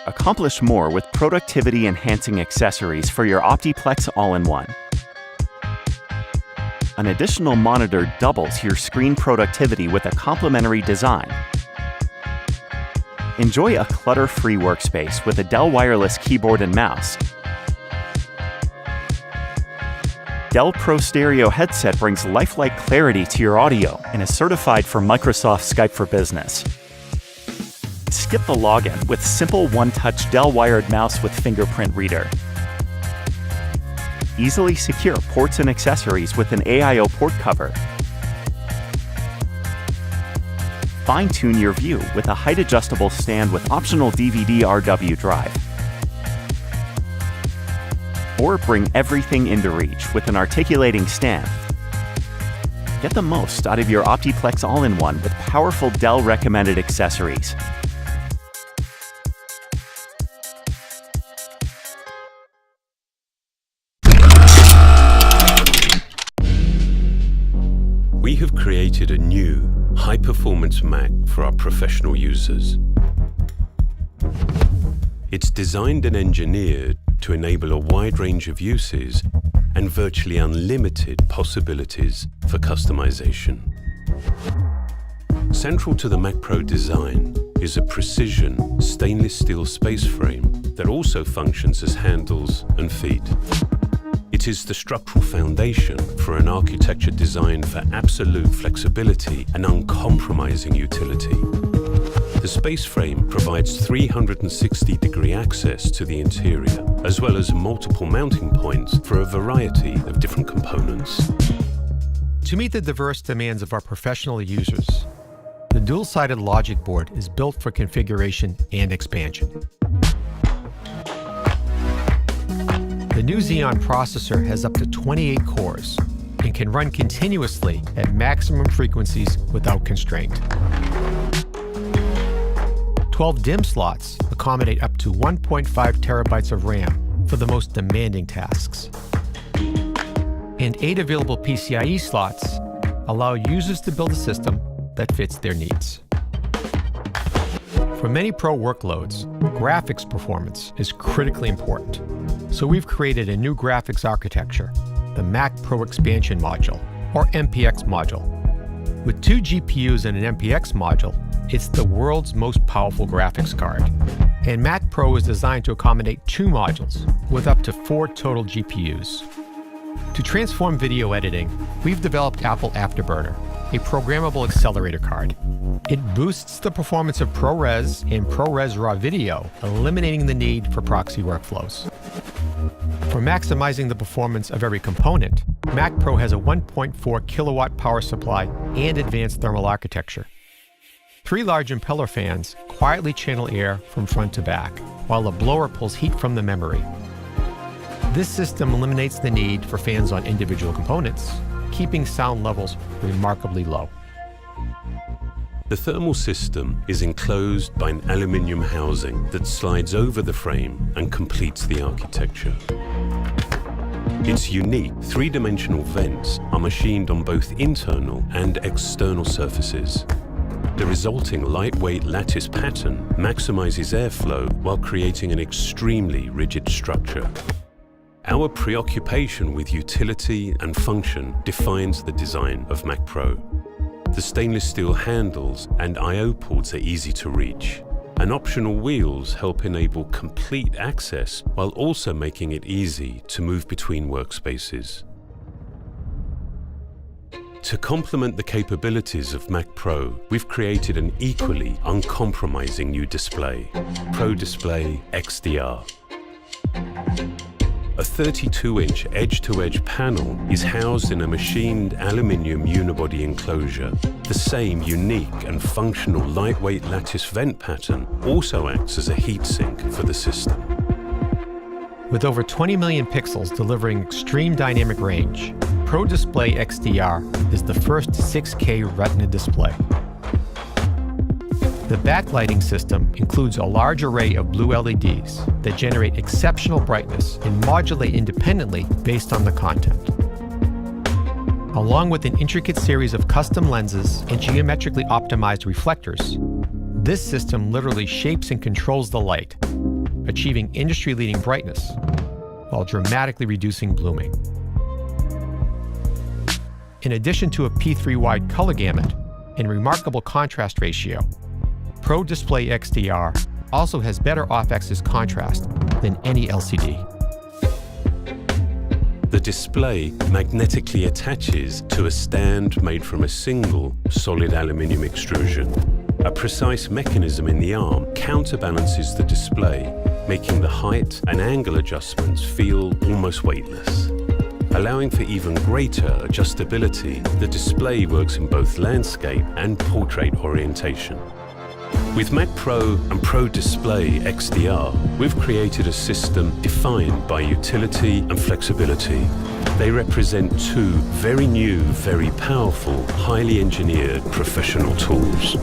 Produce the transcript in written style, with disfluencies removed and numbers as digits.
accomplish more with productivity-enhancing accessories for your OptiPlex all-in-one. An additional monitor doubles your screen productivity with a complementary design. Enjoy a clutter-free workspace with a Dell wireless keyboard and mouse. Dell Pro Stereo headset brings lifelike clarity to your audio and is certified for Microsoft Skype for Business. Skip the login with simple one-touch Dell wired mouse with fingerprint reader. Easily secure ports and accessories with an AIO port cover. Fine-tune your view with a height-adjustable stand with optional DVD RW drive. Or bring everything into reach with an articulating stand. Get the most out of your OptiPlex all-in-one with powerful Dell recommended accessories. We have created a new, high-performance Mac for our professional users. It's designed and engineered to enable a wide range of uses and virtually unlimited possibilities for customization. Central to the Mac Pro design is a precision stainless steel space frame that also functions as handles and feet. It is the structural foundation for an architecture designed for absolute flexibility and uncompromising utility. The space frame provides 360-degree access to the interior, as well as multiple mounting points for a variety of different components. To meet the diverse demands of our professional users, the dual-sided logic board is built for configuration and expansion. The new Xeon processor has up to 28 cores and can run continuously at maximum frequencies without constraint. 12 DIMM slots accommodate up to 1.5 terabytes of RAM for the most demanding tasks. And 8 available PCIe slots allow users to build a system that fits their needs. For many pro workloads, graphics performance is critically important. So we've created a new graphics architecture, the Mac Pro Expansion Module, or MPX module. With 2 GPUs and an MPX module, it's the world's most powerful graphics card. And Mac Pro is designed to accommodate 2 modules, with up to 4 total GPUs. To transform video editing, we've developed Apple Afterburner, a programmable accelerator card. It boosts the performance of ProRes and ProRes RAW video, eliminating the need for proxy workflows. For maximizing the performance of every component, Mac Pro has a 1.4 kilowatt power supply and advanced thermal architecture. 3 large impeller fans quietly channel air from front to back, while the blower pulls heat from the memory. This system eliminates the need for fans on individual components, keeping sound levels remarkably low. The thermal system is enclosed by an aluminium housing that slides over the frame and completes the architecture. Its unique 3-dimensional vents are machined on both internal and external surfaces. The resulting lightweight lattice pattern maximizes airflow while creating an extremely rigid structure. Our preoccupation with utility and function defines the design of Mac Pro. The stainless steel handles and I/O ports are easy to reach, and optional wheels help enable complete access while also making it easy to move between workspaces. To complement the capabilities of Mac Pro, we've created an equally uncompromising new display, Pro Display XDR. A 32-inch edge-to-edge panel is housed in a machined aluminium unibody enclosure. The same unique and functional lightweight lattice vent pattern also acts as a heatsink for the system. With over 20 million pixels delivering extreme dynamic range, Pro Display XDR is the first 6K Retina display. The backlighting system includes a large array of blue LEDs that generate exceptional brightness and modulate independently based on the content. Along with an intricate series of custom lenses and geometrically optimized reflectors, this system literally shapes and controls the light, achieving industry-leading brightness while dramatically reducing blooming. In addition to a P3 wide color gamut and remarkable contrast ratio, Pro Display XDR also has better off-axis contrast than any LCD. The display magnetically attaches to a stand made from a single solid aluminium extrusion. A precise mechanism in the arm counterbalances the display, making the height and angle adjustments feel almost weightless. Allowing for even greater adjustability, the display works in both landscape and portrait orientation. With Mac Pro and Pro Display XDR, we've created a system defined by utility and flexibility. They represent two very new, very powerful, highly engineered professional tools.